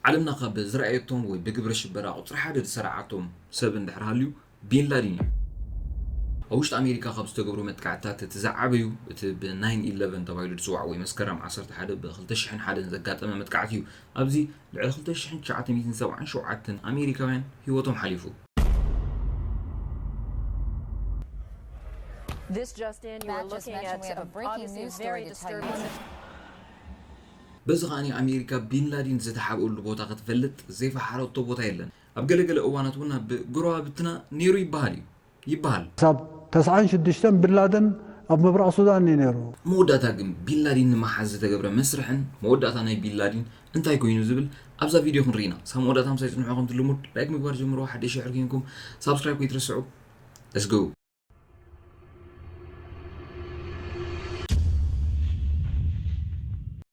عالمنا خب زرعيتهم وبجبر الشبراء قطر حد سرعتهم سبب دحرهاليو بين لادين أوشت أمريكا خب استجبروا متكعتات تزعبيو ب 9/11 تبعيل السوع ومسكرم عصرت حدا بخلتش حن حدا زقات أمام متكعتيو أبزي لعل خلتش حن شعات 207 شوعات أمريكا وين هيوتهم حليفو. This just in, you are looking at obviously very disturbing. بس غاني أمريكا بن لادين زتحابوا اللبوتا قتفلت زي فحارة الطبوتا يلن أبقلقل أواناتونا بقروها بتنا نيرو يبهال ساب 96 بن لادن أب مبرق السودان نيرو موداتا بن لادين ما حز تجبر مسرحن موداتا ناي بن لادين انت يكونوا زبل أبزا فيديو خنرينا سام موداتا هم سيسنوا حقهم تلمود لايك مقبار جمروا حد يشي حركينكم سابسكرايب ويترسعوا let's go.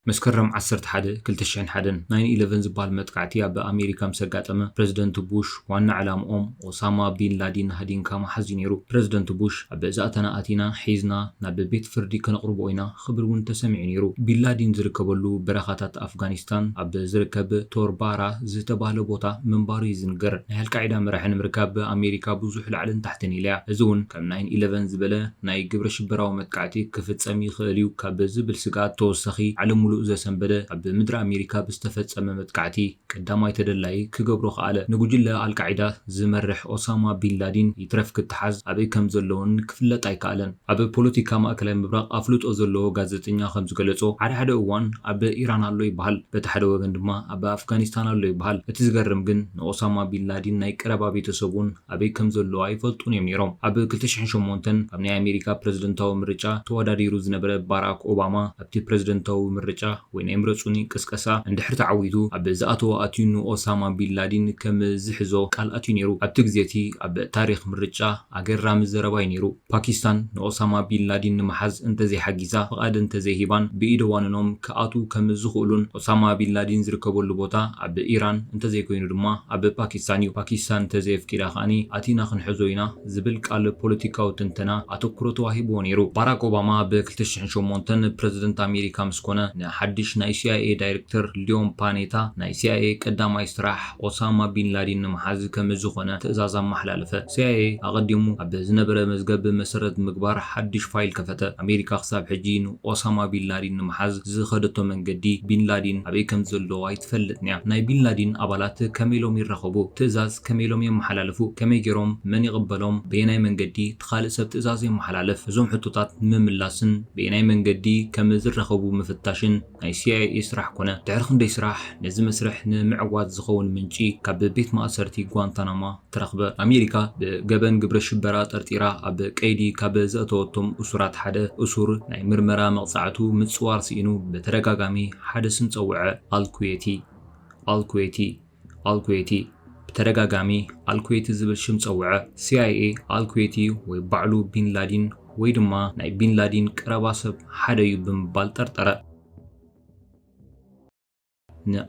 مسكرم عصرت حدا كلتشين حدا 9/11 زبال متقعتيا بأمريكا مسقاتما بريزيدنت بوش وانا علام أوساما بن لادين هدين كاما حزينيرو بريزيدنت بوش أبزاتنا آتينا حيزنا ناب بيت فردي كنقربو إينا خبرون تسمعينيرو بن لادين زركبلو برخاتات أفغانستان أبزركب توربارا زتبالو بوتا من باري زنقر نهال قاعدة مرحن مركب أمريكا بوزوح العلن تحت نيليا زون كم 9/11 زبلا ناي قبر شبراو متقعتي كفت سامي خليو كابزبل سقات توسخي على إذا سنبدأ بمدرة أمريكا بستفدت أمام كعتي قدام يتدلعي كجبرخ على نجوجل القاعدة زمرح أسامة بن لادين يترفق التحز أبي كم زلون كفلت أي كالن أبي بوليتيكا ما أكلم ببرق أفلوت أزلو جازتنيا خمس جلسو على حدا وان أبي إيران الله يبهل بتحدى وجندما أبي أفغانستان الله يبهل بتزجرم جن أسامة بن لادين نايك ربا بيتسبون أبي كم زلو أي فلتون يمنيرهم أبي كلتش حنشو مونتن أبني أمريكا بريزيدنتاو مرجع تواداري روز نبرة باراك أوباما أبتي بريزيدنتاو مرجع وين امرصوني قسقسا اندحر تعويدو اب زاتو اتينو اسامه بن لادين كم زحزو قال اتينيرو اب تغزيتي اب تاريخ مرجع اغرام زرباينيرو باكستان اسامه بن لادين محز انت زي حجيزا فقاد انت زي هيبان بيدواننوم كاتو كم زخولون اسامه بن لادين زركبول بوتا اب ايران انت زي كوينو دما اب باكستان تزيف كيراخاني اتينا خنحزوينا زبل قال بوليتيكاو تنتنا اتوكروتو هيبونيرو باراك اوباما ب2008 بريزيدنت امريكا مسكونه حدش ناي CIA دايركتور ليون بانيتا ناي CIA قداماي سراح أسامة بن لادين محاز كم زخونة تأزازا محلالفة CIA أقدمو أب زنبرة مزقب مسرد مقبار حدش فايل كفته أمريكا خصاب حجين أسامة بن لادين محاز زخدتو من قدي بن لادين أبي كم زلو يتفلتنيا ناي بن لادين أبالات كميلوم يرخبو تأزاز كميلوم يمحلالفو كمي جيروم من يقبلهم بيناي من قدي تخالق سب تأزاز يمحلالف زوم حطوطات مملاسن بيناي من قدي كم زرخبو مفتاشن ناي CIA يسرح كونه تعرف ندي يسرح نزم مسرح نمعواد زخون منشي كاب بيت مأسرتي غوانتاناما ترخبة أمريكا بجبن جبر الشبرات ارتيرا أب كيدي كاب زأتوتم أسرات حدا أسر ناي مرمرة مقصعتو متصوار سينو بترقاقامي حدا سنتوعة الكويتي بترقاقامي الكويتي زبل شمتوعة CIA الكويتي ويبعلو بن لادين ويدما ناي بن لادين كرباسب حدا يبن بالترترة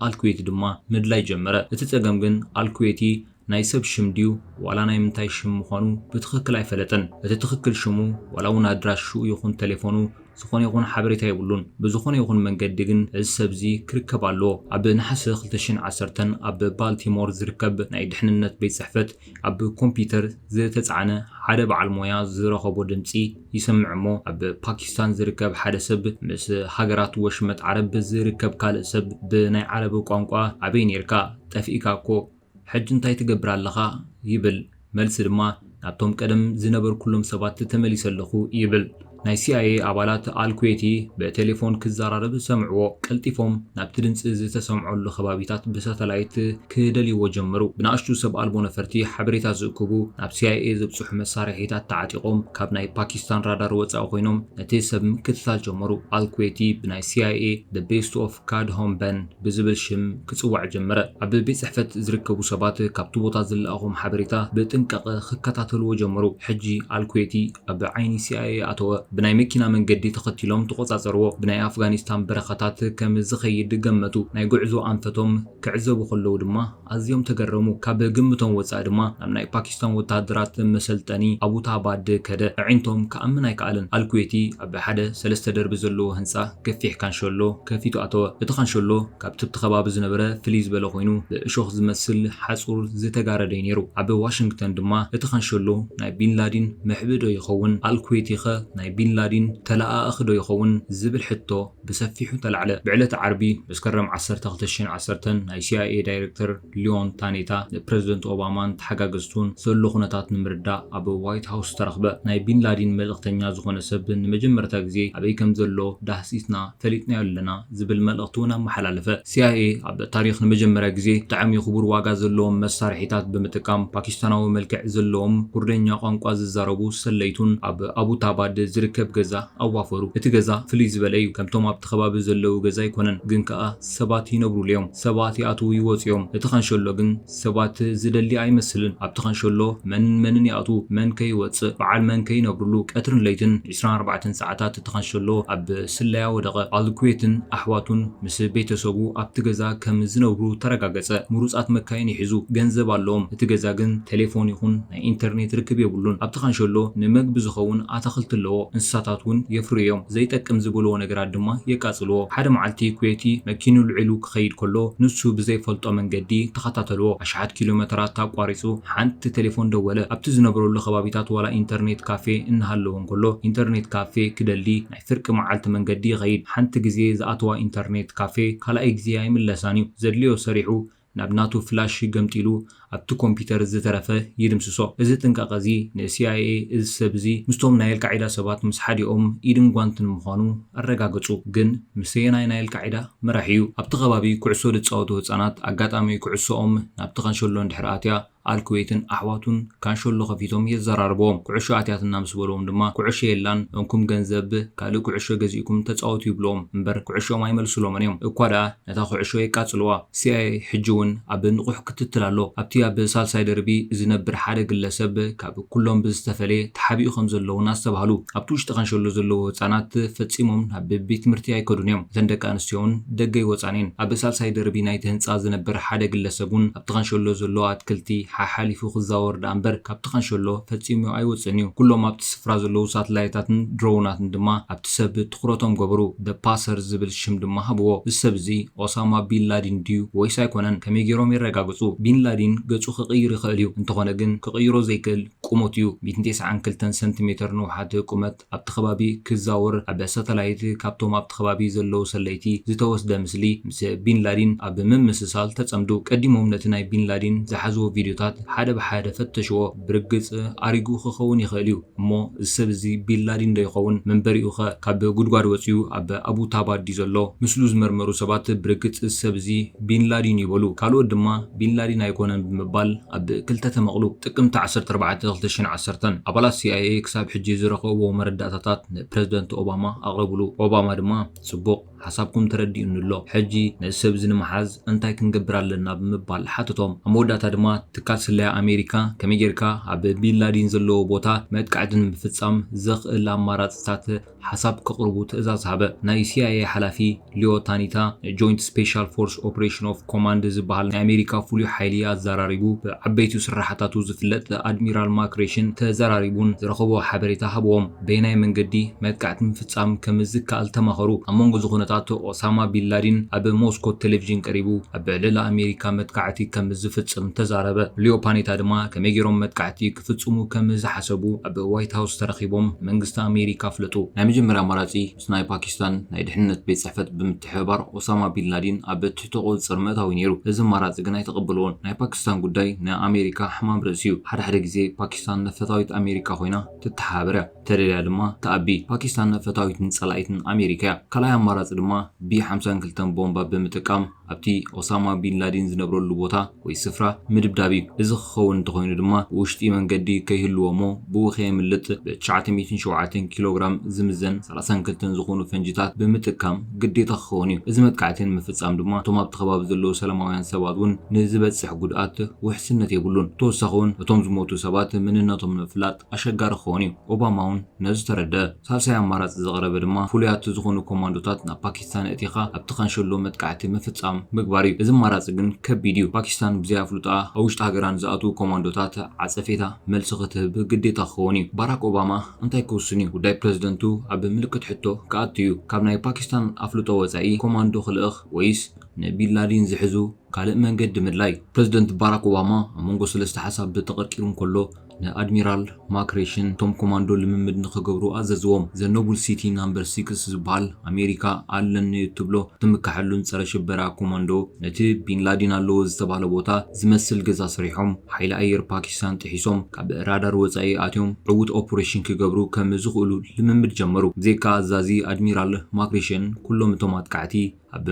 الكويت دما مدلاي جمرة اتتقم جن الكويتي نايسب شمديو ولا نايمنتاي شم مخانو بتخكل عفلتن اتتخكل شمو ولو نادراش شو يخون تليفونو زخون يخون حبريتا يقولون بزخون يخون من قدقن السبزي كركب علو عب نحس خلتشين عسرتن عب بالتيمور زركب نايد حننت بيت صحفت عب كمبيوتر زي تتعنا حدا بعلمويا زرخبو دمسي يسمع مو عب باكستان زركب حدا سب مس حجرات وشمت عرب زركب كال سب بناي عرب وقانقوا عبين يركا تفيكاكو حج انتاي تقبر اللخا يبل ملس دما نابتوم قدم زنبر كلهم سبات تتمليس اللخو يبل ناي CIA عبالات الكويتي بتليفون كزارارب سمعو قلطيفوم نابتدنص زتسمعو لخبابيتات بساتلايت كدلي وجمرو بناشتو سب البو نفرتي حبريتا زكبو ناب CIA زبصح مسارحيتات تعاطيقوم كاب ناي باكستان رادار وصاو خوينوم نتي سب مكتال جمرو الكويتي بناي CIA the best of card home ban بزبل شم كصواع جمره عبد بيت صحفت زركبو سبات كابتو بوتا زلاقوم حبريتا بتنقق خكتاتلو جمرو حجي الكويتي اب عيني CIA اتو بناي مكينا من قدي تقتلهم تقصاصروا بناي أفغانستان برخاتات كم زخيد جمتو ناي قعزو أنفتهم كعزو خلو دما أزيوم تجرموا كاب جمتهم وصادما ناي باكستان وتادرات مسلطني أبو تاباد كده عينتهم كأمنا يكالن الكويتي بحدا سلسة درب زلو هنسا كفيح كان شلو كفيتو أتوا يتخان شلو كابتب تخباب زنبرة فليز بلغينو بشوخ زمسل حصور زتجارة دينيرو عب واشنطن دما يتخان شلو ناي بين لادين محبدو يخون الكويتي خا ناي بين لادين تلاقى أخدو يخون زبل حتو بسفيحو تلعلى بعلة عربي بسكرم 10 ناي CIA دايركتور ليون تانيتا بريزيدنت أوباما تحققستون سلو خناتات نمردا عب وايت هاوس ترخبه ناي بين لادين ملغتنيا زخون سب نمجمر تاكزي عبي كم زلو دهسيسنا فليتنا يلنا زبل ملغتونا محلالفه CIA عب تاريخ نمجمر تاكزي تعم يخبر واقع زلوهم مسارحيتات بمتقام باكستاناوي ملكع زلوهم كردنيا قانقوا ززاربو سليتون عب أبو تاباد زركب جزا أوافرو اتجزا فليز بلايو كم توم عب تخباب زلو جزا يكونن جنكا سبات ينبرو اليوم سبات يأتو يوصيهم اتخنشلو جن سبات زدلي أي مثلن عب تخنشلو من يأتو من كي وص بعل من كي نبرلو كأترن ليتن 24 ساعات اتخنشلو عب سلايا ودقة الكويتن أحواتن مثل بيت سوبو عب تجزا كم زنبرو ترجعجسا مروسات مكاين يحزو جنزب علوم اتجزا جن تليفون يخون إنترنت ركب يبلون عب تخنشلو نمج بزخون أتخلت اللو إنساتاتون يفريهم زي تكم زبلو نجراد دما يكاسلو حدا معلتي كويتي مكينو العلوك خير كله نسو بزي فلطة من جدي تخططلو أشعاد كيلومترات تاقواريسو حانت تليفون دولة أبتزنبرو لخبابيتات ولا إنترنت كافيه إنها اللون كله إنترنت كافيه كدلي نفرق معلت من جدي غير حانت جزي زاتوا إنترنت كافيه خلا إجزياي من لسانيو زدليو سريحو نابناتو فلاش جمتيلو أبتو كمبيوتر زترفه يدمسسو إذا تنقاقزي CIA إذ سبزي مستوم نايل قاعدة سبات مسحادي إيدن قوانتن مخانو الرقاقصو جن مسينا نايل قاعدة مراحيو أبتغبابي كعسو لتصاوتو هتسانات أقاتامي كعسو نابتغنشولون دحرقاتيا الكويتن أحواتن كان شلو خفيتهم يزراربوهم كعشو عتياتنا مسبولهم دما كعشو يلان انكم جنزب كالو كعشو جزيكم تتصاوتو يبلوهم مبر كعشو ما يملسلوهم اليوم اقوادا نتاخو عشو يكاتسلوا CIA حجون أبن قح كتتلالو أبتيا بسالساي دربي زنبر حادة قلسب كاب كلهم بزتفلي تحابيو خمزلو ناس تبهلو أبتوش تخنشلو زلو هتسانات فتسيمهم ببيت مرتياي كودونيوم تندك أنستيون دقاي وطانين أبسالساي دربي نايتهنس زنبر حادة قلسبون أبتخنشلو زلو أتكلتي حاليفو خزاور دامبر كابتخن شلو فتسيميو أيوة سنيو كلهم أبتسفرا زلو ساتلايتاتن دروناتن دما أبتسب تخروتهم قبرو دا باسر زبل الشم دما هبو السبزي أوساما بين لادين ديو ويساي كونن كميجيرو ميرقاقصو بين لادين قصو خقير خاليو انتخوناقن كقيرو زيكل قوموتيو 209 سنتيمتر نوحات قومت أبتخبابي كزاور أبا ساتلايت كابتوم أبتخبابي زلو سليتي زيتوس دامسلي مس بين لادين أبا ممسسال تتصمدو قديمهم نتناي بين لادين زحزو فيديو حدا بحدا فتشوا برقص أريجو خخون يخليو مو السبزي بيلادين دا يخون من بريو خا كاب غدغار وصيو أبو تاباد ديزلو مسلوز مرمرو سبات برقص السبزي بين لادين يبلو كالو دما بين لادين يكونن بمبال أب كلتا مغلوب تقمت 14 أبلا CIA كساب حجي زرقو ومرداتات بريزيدنت أوباما أغلبلو أوباما دما سبوق حسابكم تردي إنه الله حجي نسبز نمحز أنتي كنجبر لنا بمبال حتتهم أمودات دما تكاسلها أمريكا كميجركا عب بين لادين زلو بوتا مت قاعدن بفتصام زخ الأمارات سات حساب كقربو تأزاز هبه ناي CIA حلافي ليو تانيتا Joint Special Force Operation of Command زبال أمريكا فوليو حيليات زراريبو بعبيتو سرحتاتو زفلت أدميرال ماكريشن تزراريبون زرخبو حبريتا هبوهم بيناي من قدي مت قاعدن بفتصام كمزكا التماخرو أمونغو زغنتاتو أسامة بن لادين أب موسكو تلفزيون قريبو أب للا أمريكا مت قاعدي كمزفتم تزاربه ليو بانيتا دما كميجيروم مت قاعدي كفتصمو كمزحسبو أب وايت هاوس ترخيبهم منغستا أمريكا فلتو مجمرة مراتي سناي باكستان ناي دحنت بيت صحفت بمتحبر أسامة بن لادين أب تحتقو صرمتاو ينيرو إذن مرات غناي تقبلون ناي باكستان قداي نا أمريكا حمام رسيو حدا غزي باكستان نفتاويت أمريكا خوينا تتحابره تريا دما تأبي باكستان نفتاويت نصلايتن أمريكا كلاي مرات ድማ ቢ52 ቦምባ ብምጥቃም ኣብቲ ኦሳማ ቢን ላዲን ዝነብረሉ ቦታ ወይ ስፍራ ምድብዳብ እዩ። እዚ ክኸውን እንተኮይኑ ድማ ውሽጢ መንገዲ ከይህልዎሞ ብኡ ከየምልጥ ብ907 ኪሎግራም ዝምዘን 32 ዝኾኑ ፈንጂታት ብምጥቃም ግዴታ ክኸውን እዩ። እዚ መጥቃዕቲ ንምፍጻም ድማ እቶም ኣብቲ ከባቢ ዘለዉ ሰላማውያን ሰባት እውን ንዝበጽሕ ጉድኣት ውሕስነት የብሉን። ተወሳኺ እውን እቶም ዝሞቱ ሰባት ምንነቶም ንምፍላጥ ኣሸጋሪ ክኸውን እዩ። ኦባማ እውን ነዚ ተረድአ። ሳልሳይ ኣማራፂ ዘቕረበ ድማ ፍሉያት ዝኾኑ ኮማንዶታት ናብ ፓኪስታን እቲኻ ኣብቲ ኻንሸሎ መጥቃዕቲ ምፍጻም ምግባር እዩ። እዚ ኣማራፂ ግን ከቢድ እዩ። ፓኪስታን ብዘይ ኣፍሉጣ ኣብ ውሽጢ ሃገራን ዝኣትዉ ኮማንዶታት ዓፀፌታ መልሲ ክትህብ ግዴታ ክኸውን እዩ። ባራክ ኦባማ እንታይ ክውስን እዩ? ጉዳይ ፕረዚደንቱ ኣብ ምልክት ሕቶ ክኣቱ እዩ። ካብ ናይ ፓኪስታን ኣፍሉጦ ወፃኢ ኮማንዶ ክልእኽ ወይስ ንቢንላዲን ዝሕዙ ካልእ መንገዲ ምድላይ? ፕረዚደንት ባራክ ኦባማ ኣብ መንጎ ሰለስተ ሓሳብ ተቐርቂሩ እንከሎ ንኣድሚራል ማክሬሽን ቶም ኮማንዶ ልምምድ ንኽገብሩ ኣዘዝዎም። ዘ ኖብል ሲቲ ናምበር 6 ዝበሃል ኣሜሪካ ኣለኒ ትብሎ ትምካሐሉን ፀረ ሽበራ ኮማንዶ ነቲ ቢንላዲን ኣለዎ ዝተባሃለ ቦታ ዝመስል ገዛ ሰሪሖም ሓይሊ ኣየር ፓኪስታን ጥሒሶም ካብ ራዳር ወፃኢ ኣትዮም ዕውት ኦፕሬሽን ክገብሩ ከም ዝኽእሉ ልምምድ ጀመሩ። ብዘይካ ኣዛዚ ኣድሚራል ማክሬሽን ኩሎም እቶም ኣጥቃዕቲ ኣብ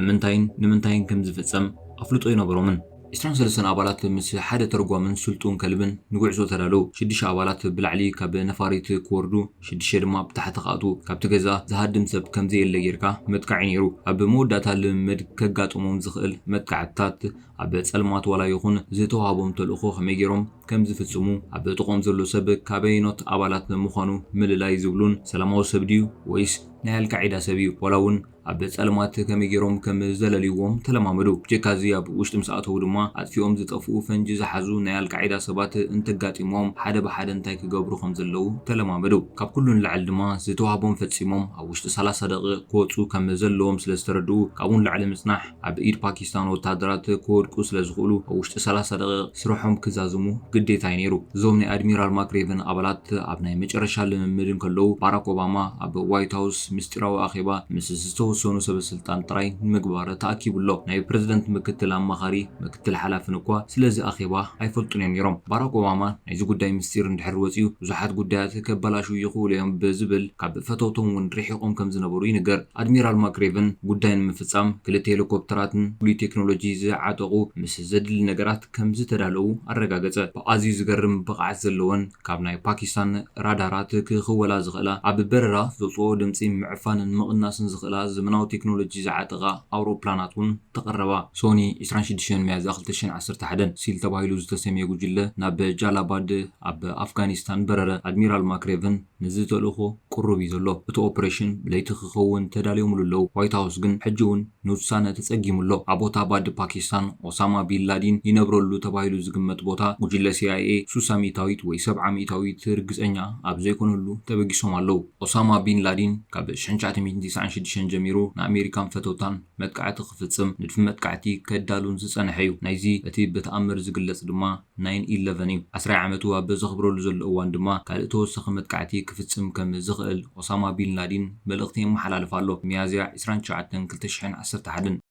ንምንታይን ከም ዝፍጸም ኣፍልጦ ይነበሮምን። 23 ኣባላት ምስ ሓደ ተርጓምን ስልጡን ከልብን ንጉዕዞ ተዳለዉ። 6 ኣባላት ብላዕሊ ካብ ነፋሪት ክወርዱ 6 ድማ ብታሕቲ ክኣትዉ። ካብቲ ገዛ ዝሃድም ሰብ ከምዘየለ ጌርካ መጥቃዒ ነይሩ። ኣብ መወዳእታ ልምምድ ከጋጥሞም ዝኽእል መጥቃዕትታት ኣብ ጸልማት ዋላ ይኹን ዝተዋሃቦም ተልእኾ ከመይ ጌሮም ከም ዝፍጽሙ ኣብ ጥቖም ዘሎ ሰብ ካበይኖት ኣባላት ምዃኑ ምልላይ ዝብሉን ሰላማዊ ሰብ ድዩ ወይስ ናይ አልቃዒዳ ሰብ እዩ? ዋላ እውን ኣብ ጸልማት ከመይ ጌሮም ከም ዘለልይዎም ተለማመዱ። ብጀካዚ ኣብ ውሽጢ ምስ ኣተዉ ድማ ኣጥፊኦም ዝጠፍኡ ፈንጂ ዝሓዙ ናይ አልቃዒዳ ሰባት እንተጋጢሞም ሓደ ብሓደ እንታይ ክገብሩ ከም ዘለዉ ተለማመዱ። ካብ ኩሉ ንላዕሊ ድማ ዝተዋሃቦም ፈጺሞም ኣብ ውሽጢ 30 ደቂቕ ክወፁ ከም ዘለዎም ስለ ዝተረድኡ ካብኡ ንላዕሊ ምጽናሕ ኣብ ኢድ ፓኪስታን ወታደራት ክወድቁ ስለ ዝኽእሉ ኣብ ውሽጢ 30 ደቂቕ ስርሖም ክዛዝሙ ግዴታ እዩ ነይሩ። እዞም ናይ ኣድሚራል ማክሬቨን ኣባላት ኣብ ናይ መጨረሻ ልምምድ እንከለዉ ባራክ ኦባማ ኣብ ዋይት ሃውስ ምስጢራዊ ኣኼባ ምስ ዝተወሰኑ ሰበስልጣን ጥራይ ንምግባር ተኣኪቡሎ። ናይ ፕረዚደንት ምክትል ኣማኻሪ ምክትል ሓላፍን እኳ ስለዚ ኣኼባ ኣይፈልጡን እዮም ነይሮም። ባራክ ኦባማ ናይዚ ጉዳይ ምስጢር እንድሕር ወፂኡ ብዙሓት ጉዳያት ከበላሹ ይኽእሉ እዮም ብዝብል ካብ ፈተውቶም እውን ርሒቖም ከም ዝነበሩ ይንገር። ኣድሚራል ማክሬቨን ጉዳይ ንምፍጻም ክልተ ሄሊኮፕተራትን ፍሉይ ቴክኖሎጂ ዝዓጠቑ ምስ ዘድሊ ነገራት ከም ዝተዳለዉ ኣረጋገጸ። ብኣዝዩ ዝገርም ብቕዓት ዘለወን ካብ ናይ ፓኪስታን ራዳራት ክኽወላ ዝኽእላ ኣብ በረራ ዘውፅኦ ድምፂ ምዕፋንን ምቕናስን ዝኽእላ ዘመናዊ ቴክኖሎጂ ዝዓጠቓ ኣውሮፕላናት እውን ተቐረባ። ሶኒ 26 ሚያዝያ 2011 ሲል ተባሂሉ ዝተሰመየ ጉጅለ ናብ ጃላባድ ኣብ ኣፍጋኒስታን በረረ። ኣድሚራል ማክሬቨን ነዚ ተልእኾ ቁሩብ እዩ ዘሎ። እቲ ኦፕሬሽን ለይቲ ክኸውን ተዳልዮምሉ ኣለዉ። ዋይት ሃውስ ግን ሕጂ እውን ንውሳነ ተጸጊሙሎ። ኣቦታባድ ፓኪስታን ኦሳማ ቢን ላዲን ይነብረሉ ተባሂሉ ዝግመት ቦታ ጉጅለ CIA 60 ሚእታዊት ወይ 70 ሚእታዊት ርግጸኛ ኣብ ዘይኮነሉ ተበጊሶም ኣለዉ። ኦሳማ ቢን ላዲን ካብ 1996 ጀሚሩ ንኣሜሪካን ፈተውታን መጥቃዕቲ ክፍጽም ንድፊ መጥቃዕቲ ከዳሉን ዝጸንሐ እዩ። ናይዚ እቲ ብተኣምር ዝግለጽ ድማ 9/11 እዩ። 10 ዓመቱ ኣብ ዘኽብረሉ ዘሎ እዋን ድማ ካልእ ተወሳኺ መጥቃዕቲ ክፍጽም ከም ዝኽእል ኦሳማ ቢን ላዲን መልእኽቲ የመሓላልፍ ኣሎ። ሚያዝያ 29 2011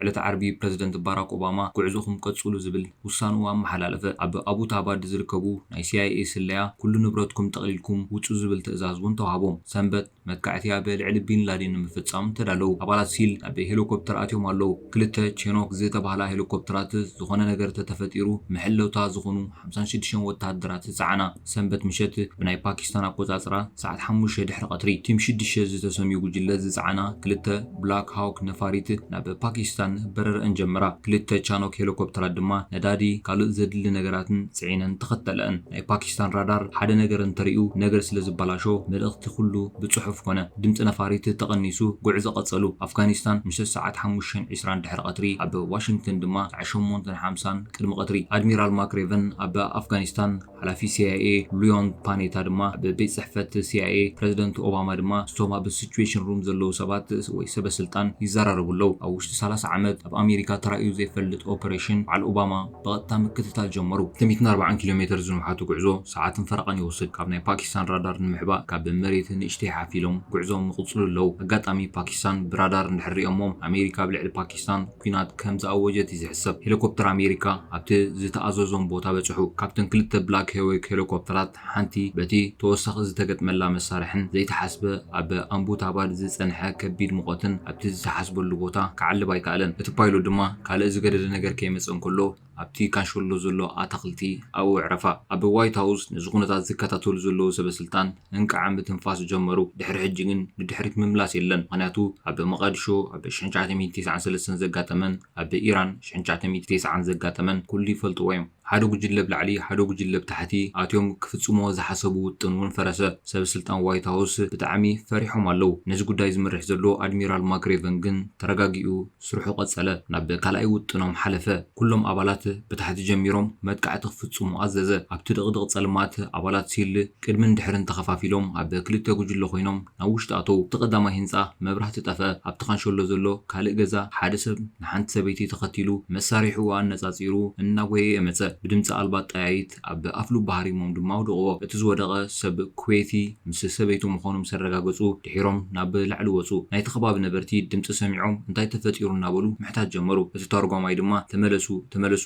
ዕለተ ዓርቢ ፕረዚደንት ባራክ ኦባማ ጉዕዞኹም ቀጽሉ ዝብል ውሳኑ ኣመሓላለፈ። ኣብ ኣቡታባድ ዝርከቡ ናይ CIA ስለያ ኩሉ ንብረትኩም ጠቕሊልኩም ውፁ ዝብል ትእዛዝ እውን ተዋሃቦም። ሰንበት መጥቃዕቲ ኣብ ልዕሊ ቢን ላዲን ንምፍጻም ተዳለዉ። ኣባላት ሲል ናብ ሄሊኮፕተር ኣትዮም ኣለዉ። ክልተ ቼኖክ ዝተባህላ ሄሊኮፕተራት ዝኾነ ነገር ተተፈጢሩ ምሕለውታ ዝኾኑ 56 ወታደራት ጸዓና። ሰንበት ምሸት ብናይ ፓኪስታን ኣቆጻጽራ ሰዓት 5 ድሕሪ ቀትሪ ቲም 6 ዝተሰምዩ ጉጅለ ዝጸዓና ክልተ ብላክ ሃውክ ነፋሪት ናብ ፓኪስታን በረረአን ጀመራ። ክልተ ቻኖክ ሄሊኮፕተራት ድማ ነዳዲ ካልእ ዘድሊ ነገራትን ጽዒነን ተኸተለአን። ናይ ፓኪስታን ራዳር ሓደ ነገር እንተሪኡ ነገር ስለ ዝበላሾ መልእኽቲ ኩሉ ብጽሑፍ ኮነ። ድምፂ ነፋሪት ተቐኒሱ ጉዕዞ ቀጸሉ። ኣፍጋኒስታን ምሸት ሰዓት 5:20 ድሕሪ ቀትሪ ኣብ ዋሽንግተን ድማ 8:50 ቅድሚ ቀትሪ። ኣድሚራል ማክሬቨን ኣብ ኣፍጋኒስታን ሓላፊ CIA ሉዮን ፓኔታ ድማ ኣብ ቤት ጽሕፈት CIA ፕረዚደንት ኦባማ ድማ ስቶም ኣብ ሲቹዌሽን ሩም ዘለዉ ሰባት ወይ ሰበስልጣን ይዘራረቡ ኣለዉ። ኣብ ውሽጢ 30 ዓመት ኣብ ኣሜሪካ ተራእዩ ዘይፈልጥ ኦፐሬሽን በዓል ኦባማ ብቐጥታ ምክትታል ጀመሩ። 240 ኪሎ ሜትር ዝንውሓቱ ጉዕዞ ሰዓትን ፈረቐን ይወስድ። ካብ ናይ ፓኪስታን ራዳር ንምሕባእ ካብ መሬት ንእሽተይ ሓፊሎም ጉዕዞም ይቕፅሉ ኣለዉ። ኣጋጣሚ ፓኪስታን ብራዳር እንድሕሪኦሞም ኣሜሪካ ብልዕሊ ፓኪስታን ኩናት ከም ዝኣወጀት እዩ ዝሕሰብ። ሄሊኮፕተር ኣሜሪካ ኣብቲ ዝተኣዘዞም ቦታ በፅሑ። ካብተን ክልተ ብላክ ሄዊክ ሄሊኮፕተራት ሓንቲ በቲ ተወሳኺ ዝተገጥመላ መሳርሕን ዘይተሓስበ ኣብ ኣምቡታባድ ዝጸንሐ ከቢድ ሙቐትን ኣብቲ ዝተሓስበሉ ቦታ ክዓልብ ኣይከኣለን። እቲ ፓይሎት ድማ ካልእ ዝገደደ ነገር ከይመጽእ እንከሎ ኣብቲ ካንሸሎ ዘሎ ኣታኽልቲ ኣብኡ ዕረፋ። ኣብ ዋይት ሃውስ ነዚ ኩነታት ዝከታተሉ ዘለዉ ሰበስልጣን እንቃዓም ብትንፋስ ጀመሩ። ድሕሪ ሕጂ ግን ንድሕሪት ምምላስ የለን። ምክንያቱ ኣብ መቃዲሾ ኣብ 1993 ዘጋጠመን ኣብ ኢራን 1990 ዘጋጠመን ኩሉ ይፈልጥዎ እዮም። ሓደ ጉጅለ ብላዕሊ ሓደ ጉጅለ ብታሕቲ ኣትዮም ክፍጽሞ ዝሓሰቡ ውጥን እውን ፈረሰ። ሰበስልጣን ዋይት ሃውስ ብጣዕሚ ፈሪሖም ኣለዉ። ነዚ ጉዳይ ዝምርሕ ዘሎ ኣድሚራል ማክሬቨን ግን ተረጋጊኡ ስርሑ ቀጸለ። ናብ ካልኣይ ውጥኖም ሓለፈ። ኩሎም ኣባላት ብታሕቲ ጀሚሮም መጥቃዕቲ ክፍጽሙ ኣዘዘ። ኣብቲ ድቕድቕ ጸልማት ኣባላት ሲል ቅድምን ድሕርን ተኸፋፊሎም ኣብ ክልተ ጉጅለ ኮይኖም ናብ ውሽጢ ኣተው። እቲ ቀዳማይ ህንጻ መብራህቲ ጠፍአ። ኣብቲ ካንሸሎ ዘሎ ካልእ ገዛ ሓደ ሰብ ንሓንቲ ሰበይቲ ተኸቲሉ መሳሪሑ ኣነጻጺሩ እናጎየየ መጸ። ብድምፂ ኣልባ ጠያይት ኣብ ኣፍሉ ባህሪሞም ድማ ወድቕዎ። እቲ ዝወደቐ ሰብ ኩዌቲ ምስ ሰበይቱ ምዃኑ ምስ ኣረጋገጹ ድሒሮም ናብ ላዕሊ ወጹ። ናይቲ ከባቢ ነበርቲ ድምፂ ሰሚዖም እንታይ ተፈጢሩ እናበሉ ምሕታት ጀመሩ። እቲ ተርጓማይ ድማ ተመለሱ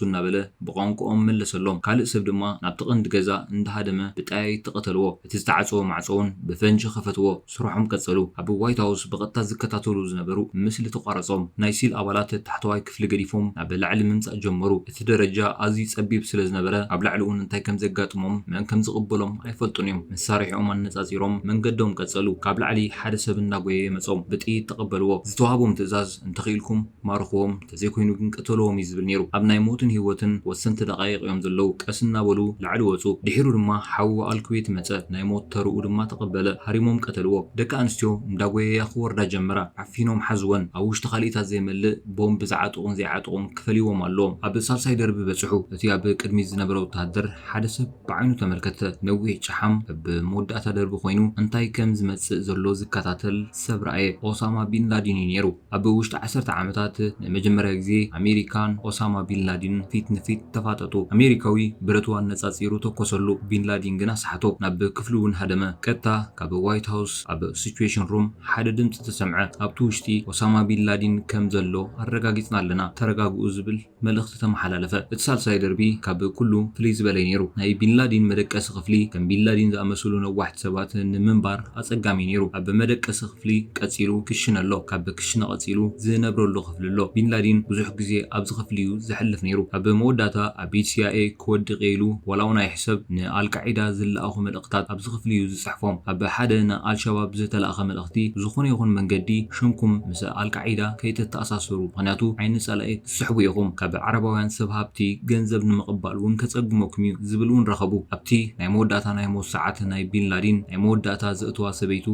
እናበለ ብቋንቋኦም መለሰሎም። ካልእ ሰብ ድማ ናብ ጥቕንዲ ገዛ እንዳሃደመ ብጠያይት ተቐተልዎ። እቲ ዝተዓፀወ ማዕፆውን ብፈንጂ ኸፈትዎ። ስርሖም ቀጸሉ። ኣብ ዋይት ሃውስ ብቐጥታ ዝከታተሉ ዝነበሩ ምስሊ ተቋረጾም። ናይ ሲል ኣባላት ታሕተዋይ ክፍሊ ገዲፎም ናብ ላዕሊ ምምጻእ ጀመሩ። እቲ ደረጃ ኣዝዩ ጸቢብ ስለ ዝነበረ ኣብ ላዕሊ እውን እንታይ ከም ዘጋጥሞም መን ከም ዝቕበሎም ኣይፈልጡን እዮም። መሳርሒኦም ኣነጻጺሮም መንገዶም ቀጸሉ። ካብ ላዕሊ ሓደ ሰብ እናጎየየ መጾም ብጥይት ተቐበልዎ። ዝተዋሃቦም ትእዛዝ እንተኽኢልኩም ማርኽዎም ተዘይኮይኑ ግን ቀተልዎም እዩ ዝብል ነይሩ። ኣብ ናይ ሞትን ህይወትን ወሰንቲ ደቃይቕ እዮም ዘለዉ። ቀስ እናበሉ ላዕሊ ወጹ። ድሒሩ ድማ ሓዊ ኣልኩዌት መጸ። ናይ ሞት ተርኡ ድማ ተቐበለ። ሃሪሞም ቀተልዎ። ደቂ ኣንስትዮ እንዳጎየያ ክወርዳ ጀመራ። ዓፊኖም ሓዝወን። ኣብ ውሽጢ ካሊእታት ዘይመልእ ቦምብ ዝዓጥቑን ዘይዓጥቑን ክፈልይዎም ኣለዎም። ኣብ ሳልሳይ ደርቢ በጽሑ። እቲ ኣብ ቅድሚት ዝነበረ ወታደር ሓደ ሰብ ብዓይኑ ተመልከተ። ነዊሕ ጨሓም ብመወዳእታ ደርቢ ኮይኑ እንታይ ከም ዝመጽእ ዘሎ ዝከታተል ሰብ ረኣየ። ኦሳማ ቢንላዲን እዩ ነይሩ። ኣብ ውሽጢ 10 ዓመታት ንመጀመርያ ግዜ ኣሜሪካን ኦሳማ ቢንላዲን ፊት ንፊት ተፋጠጡ። ኣሜሪካዊ ብረቱ ኣነጻጺሩ ተኮሰሉ። ቢንላዲን ግን ኣስሓቶ። ናብ ክፍሉ እውን ሃደመ። ቀጥታ ካብ ዋይት ሃውስ ኣብ ሲቹዌሽን ሩም ሓደ ድምፂ ተሰምዐ። ኣብቲ ውሽጢ ኦሳማ ቢንላዲን ከም ዘሎ ኣረጋጊጽና ኣለና፣ ተረጋግኡ ዝብል መልእኽቲ ተመሓላለፈ። እቲ ሳልሳይ ደርቢ ካብ ኩሉ ፍልይ ዝበለ ነይሩ። ናይ ቢንላዲን መደቀሲ ክፍሊ ከም ቢንላዲን ዝኣመሰሉ ነዋሕቲ ሰባት ንምንባር ኣጸጋሚ ነይሩ። ኣብ መደቀሲ ክፍሊ ቀጺሉ ክሽነ ኣሎ። ካብ ክሽነ ቀጺሉ ዝነብረሉ ክፍሊ ኣሎ። ቢንላዲን ብዙሕ ግዜ ኣብዚ ክፍሊ እዩ ዝሕልፍ ነይሩ። ኣብ መወዳእታ ኣብ CIA ክወድቕ ኢሉ ወላውን ኣይሕሰብ ንኣልቃዒዳ ዝለኣኹ መልእኽትታት ኣብዚ ክፍሊ እዩ ዝጽሕፎም። ኣብ ሓደ ንኣልሸባብ ዝተለኣኸ መልእኽቲ ዝኾነ ይኹን መንገዲ ሽምኩም ምስ ኣልቃዒዳ ከይተተኣሳሰሩ ምክንያቱ ዓይኒ ጸላኢ ትስሕቡ ኢኹም ካብ ዓረባውያን ሰብ ሃብቲ ገንዘብ ንምቕባል እውን ከጸግመኩም እዩ ዝብል እውን ረኸቡ። ኣብቲ ናይ መወዳእታ ናይ ሞት ሰዓት ናይ ቢንላዲን ናይ መወዳእታ ዘእትዋ ሰበይቱ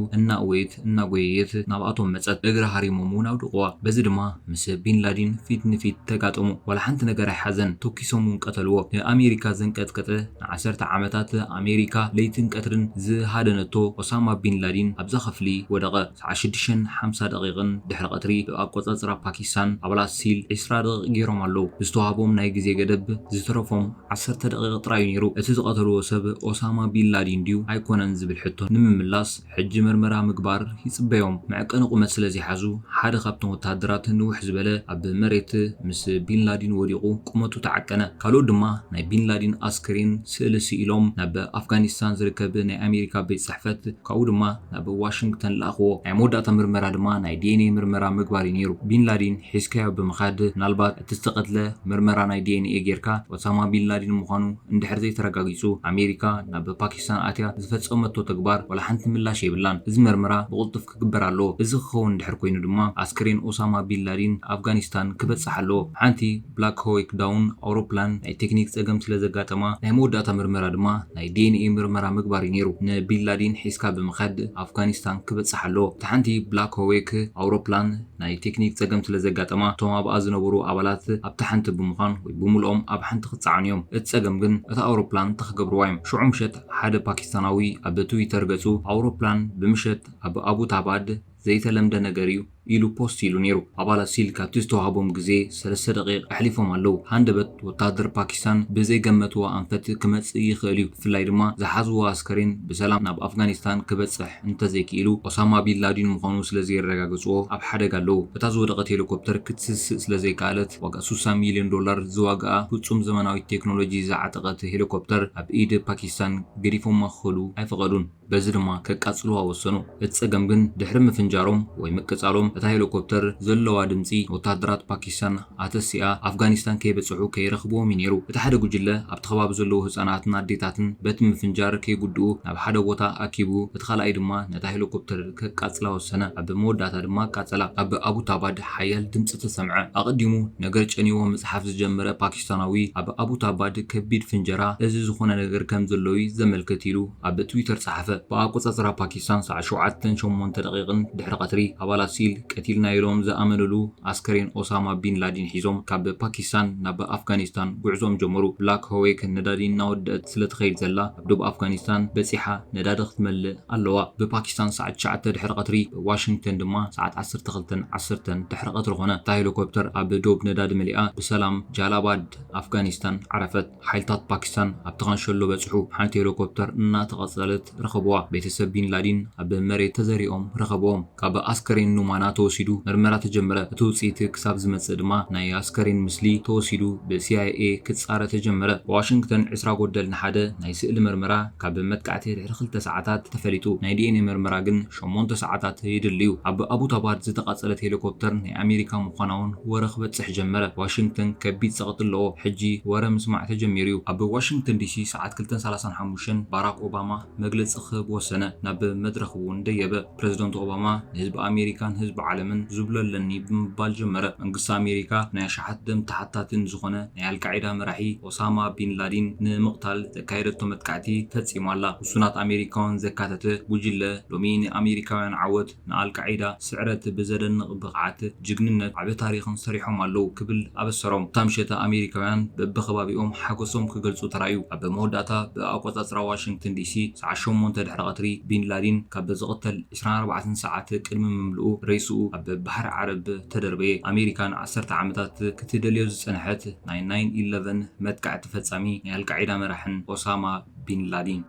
እናጎየየት ናብኣቶም መጸት። እግራ ሃሪሞም እውን ኣውድቕዋ። በዚ ድማ ምስ ቢንላዲን ፊት ንፊት ተጋጠሙ። ወላ ሓንቲ ነገር ኣይሓዘን። ተኪሶም እውን ቀተልዎ። ንኣሜሪካ ዘንቀጥቀጠ ን10 ዓመታት ኣሜሪካ ለይትን ቀትርን ዝሃደነቶ ኦሳማ ቢንላዲን ኣብዛ ክፍሊ ወደቐ። 6:50 ደቂቕን ድሕሪ ቀትሪ ብኣቆጻጽራ ፓኪስታን ኣባላት ሲል 20 ደቂቕ ገይሮም ኣለዉ። ዝተዋሃቦም ናይ ግዜ ገደብ ዝተረፎም 10 ደቂቕ ጥራይ ነይሩ። እቲ ዝቐተልዎ ሰብ ኦሳማ ቢንላዲን ድዩ ኣይኮነን ዝብል ሕቶ ንምምላስ ሕጂ ምርመራ ምግባር ይጽበዮም። መዕቀኒ ቁመት ስለ ዘይሓዙ ሓደ ካብቶም ወታደራት ንውሕ ዝበለ ኣብ መሬት ምስ ቢንላዲን ወዲቑ ቁመቱ ተዓቀነ። ካልኦት ድማ ናይ ቢንላዲን ኣስክሬን ስእሊ ስኢሎም ናብ ኣፍጋኒስታን ዝርከብ ናይ ኣሜሪካ ቤት ጽሕፈት ካብኡ ድማ ናብ ዋሽንግተን ለኣኽዎ። ናይ መወዳእታ ምርመራ ድማ ናይ DNA ምርመራ ምግባር እዩ ነይሩ። ቢንላዲን ሒዝካዮ ብምኻድ ምናልባት እቲ ዝተቐትለ ምርመራ ናይ DNA ጌርካ ኦሳማ ቢንላዲን ምዃኑ እንድሕር ዘይተረጋጊጹ ኣሜሪካ ናብ ፓኪስታን ኣትያ ዝፈጸመቶ ተግባር ወላ ሓንቲ ምላሽ የብላን። እዚ ምርመራ ብቕልጡፍ ክግበር ኣለዎ። እዚ ክኸውን እንድሕር ኮይኑ ድማ ኣስክሬን ኦሳማ ቢንላዲን ኣፍጋኒስታን ክበጽሕ ኣለዎ። ሓንቲ ብላክ ሆዊክ ዳውን ኣውሮፕላን ናይ ቴክኒክ ጸገም ስለ ዘጋጠማ ናይ መወዳእታ ምርመራ ድማ ናይ DNA ምርመራ ምግባር እዩ ነይሩ። ንቢንላዲን ሒዝካ ብምኻድ ኣፍጋኒስታን ክበጽሕ ኣለዎ። እቲ ሓንቲ ብላክ ሆዊክ ኣውሮፕላን ናይ ቴክኒክ ጸገም ስለ ዘጋጠማ እቶም ኣብኣ ዝነበሩ ኣባላት ኣብቲ ሓንቲ ብምዃን ወይ ብምልኦም ኣብ ሓንቲ ክጸዓኑ እዮም። እቲ ጸገም ግን እቲ ኣውሮፕላን ተኽገብርዋ እዮም። ሽዑ ምሸት ሓደ ፓኪስታናዊ ኣብ ትዊተር ገጹ ኣውሮፕላን ብምሸት ኣብ ኣቡታባድ ዘይተለምደ ነገር እዩ ኢሉ ፖስት ኢሉ ነይሩ ኣባላት ሲል ካብቲ ዝተዋሃቦም ግዜ 3 ደቂቕ ኣሕሊፎም ኣለው ሃንደበት ወታደር ፓኪስታን ብዘይገመትዎ ኣንፈት ክመጽእ ይኽእል እዩ ብፍላይ ድማ ዝሓዝዎ ኣስከሬን ብሰላም ናብ ኣፍጋኒስታን ክበጽሕ እንተዘይክኢሉ ኦሳማ ቢን ላዲን ምዃኑ ስለዘይረጋገጽዎ ኣብ ሓደጋ ኣለው እታ ዝወደቐት ሄሊኮፕተር ክትስስእ ስለዘይከኣለት ዋጋ $60 ሚልዮን ዝዋግኣ ፍጹም ዘመናዊ ቴክኖሎጂ ዝዓጠቐት ሄሊኮፕተር ኣብ ኢድ ፓኪስታን ገዲፎም ክኸሉ ኣይፈቐዱን በዚ ድማ ከቃጽልዋ ወሰኑ እቲ ጸገም ግን ድሕሪ ምፍንጃሮም ወይ ምቅጻሎም እታ ሄሊኮፕተር ዘለዋ ድምጺ ወታደራት ፓኪስታን ኣተሲኣ ኣፍጋኒስታን ከይበጽሑ ከይረኽብዎም ነይሩ እቲ ሓደ ጉጅለ ኣብቲ ከባቢ ዘለዉ ህጻናትን ኣዴታትን በቲ ምፍንጃር ከይጉድኡ ናብ ሓደ ቦታ ኣኪቡ እቲ ካልኣይ ድማ ነታ ሄሊኮፕተር ከቃጽላ ወሰነ ኣብ መወዳእታ ድማ ቃጸላ ኣብ ኣቡታባድ ሓያል ድምጺ ተሰምዐ ኣቐዲሙ ነገር ጨኒዎ መጽሓፍ ዝጀመረ ፓኪስታናዊ ኣብ ኣቡታባድ ከቢድ ፍንጀራ እዚ ዝኾነ ነገር ከም ዘለዊ ዘመልክት ኢሉ ኣብ ትዊተር ጸሓፈ በኣቆጻጽራ ፓኪስታን ሰዓት 7:08 ደቂቕን ድሕሪ ቀትሪ ኣባላት ሲል ቀቲልና ኢሎም ዝኣመንሉ ኣስከሬን ኦሳማ ቢን ላዲን ሒዞም ካብ ፓኪስታን ናብ ኣፍጋኒስታን ጉዕዞም ጀመሩ ብላክ ሆዌክ ነዳዲ እናወደአት ስለትኸይድ ዘላ ኣብ ደቡብ ኣፍጋኒስታን በጺሓ ነዳዲ ክትመልእ ኣለዋ ብፓኪስታን ሰዓት 9 ድሕሪ ቀትሪ ብዋሽንግተን ድማ ሰዓት 12:10 ድሕሪ ቀትሪ ኾነ እታ ሄሊኮፕተር ኣብ ዶብ ነዳዲ መሊኣ ብሰላም ጃላባድ ኣፍጋኒስታን ዓረፈት ሓይልታት ፓኪስታን ኣብቲ ኻንሸሎ በጽሑ ሓንቲ ሄሊኮፕተር እናተቐጸለት ረኸብዋ ቤተሰብ ቢን ላዲን ኣብ መሬት ተዘሪኦም ረኸብዎም ካብ ኣስከሬን ኑማና ተወሲዱ ምርመራ ተጀመረ እቲ ውጽኢት ክሳብ ዝመጽእ ድማ ናይ ኣስከሬን ምስሊ ተወሲዱ ብሲአይኤ ክጻረ ተጀመረ ብዋሽንግተን 20 ጎደል ንሓደ ናይ ስእሊ ምርመራ ካብ መጥቃዕቲ ድሕሪ 2 ሰዓታት ተፈሊጡ ናይ ዲኤንኤ ምርመራ ግን 8 ሰዓታት ይድልዩ ኣብ ኣቡታባድ ዝተቃጸለት ሄሊኮፕተር ናይ ኣሜሪካ ምዃናውን ወረ ክበጽሕ ጀመረ ዋሽንግተን ከቢድ ጸቕጢ ኣለዎ ሕጂ ወረ ምስማዕ ተጀሚሩ እዩ ኣብ ዋሽንግተን ዲሲ ሰዓት 2:35 ባራክ ኦባማ መግለጺ ክህብ ወሰነ ናብ መድረኽ እውን ደየበ ፕሬዝደንት ኦባማ ንህዝቢ ኣሜሪካን ህዝቢ ዓለምን ዝብለለኒ ብምባል ጀመረ መንግስቲ ኣሜሪካ ናይ ሸሓት ደም ተሓታትን ዝኾነ ናይ አልቃዒዳ መራሒ ኦሳማ ቢን ላዲን ንምቕታል ዘካየደቶ መጥቃዕቲ ፈጺሟላ ውሱናት ኣሜሪካውያን ዘካተተ ጉጅለ ሎሚ ንኣሜሪካውያን ዓወት ንኣልቃዒዳ ስዕረት ብዘደንቕ ብቕዓት ጅግንነት ዓበ ታሪኽን ሰሪሖም ኣለው ክብል ኣበሰሮም ታምሸተ ኣሜሪካውያን በብኸባቢኦም ሓጎሶም ክገልጹ ተራዩ ኣብ መወዳእታ ብኣቆጻጽራ ዋሽንግተን ዲሲ ሰዓት 8 ድሕሪ ቀትሪ ቢን ላዲን ካብ ዝቕተል 24 ሰዓት ቅድሚ ምምልኡ ሬስኡ ኣብ ባሕሪ ዓረብ ተደርበየ ኣሜሪካን 10 ዓመታት ክትደልዮ ዝጸንሐት ናይ 9/11 መጥቃዕቲ ፈጻሚ ናይ አልቃዒዳ መራሕን ኦሳማ ቢን ላዲን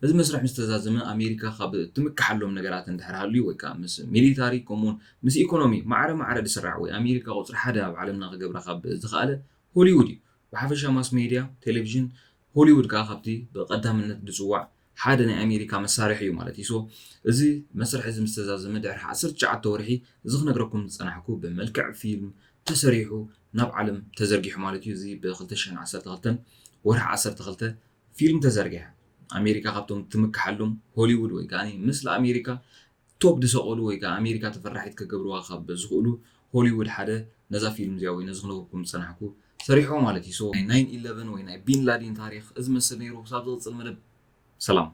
እዚ መስርሕ ምስተዛዘመ ኣሜሪካ ካብ ትምክሓሎም ነገራት እንድሕራሉ ወይ ከዓ ምስ ሚሊታሪ ኮሙን ምስ ኢኮኖሚ ማዕረ ዝስራሕ ወይ ኣሜሪካ ቁጽሪ ሓደ ኣብ ዓለምና ክገብራ ካብ ዝኽኣለ ሆሊውድ እዩ ብሓፈሻ ማስ ሜድያ ቴሌቪዥን ሆሊውድ ከዓ ካብቲ ብቐዳምነት ዝጽዋዕ ሓደ ናይ ኣሜሪካ መሳርሒ እዩ ማለት እዩ እዚ መስርሕ እዚ ምስተዛዘመ ድሕሪ 19 ወርሒ እዚ ክነግረኩም ዝጸናሕኩ ብመልክዕ ፊልም ተሰሪሑ ናብ ዓለም ተዘርጊሑ ማለት እዩ እዚ ብ2012 ወርሒ 12 ፊልም ተዘርጊሐ ኣሜሪካ ካብቶም ትምክሓሎም ሆሊውድ ወይ ከዓ ምስሊ ኣሜሪካ ቶፕ ድሰቐሉ ወይ ከዓ ኣሜሪካ ተፈራሒት ክገብርዋ ካብ ዝኽእሉ ሆሊውድ ሓደ ነዛ ፊልም እዚኣ ወይ ነዚ ክነግረኩም ዝጸናሕኩ ሰሪሑ ማለት እዩ ናይ 9/11 ወይ ናይ ቢን ላዲን ታሪኽ እዚ መስል ነይሩ ሳብ ዝቕጽል መደብ ሰላም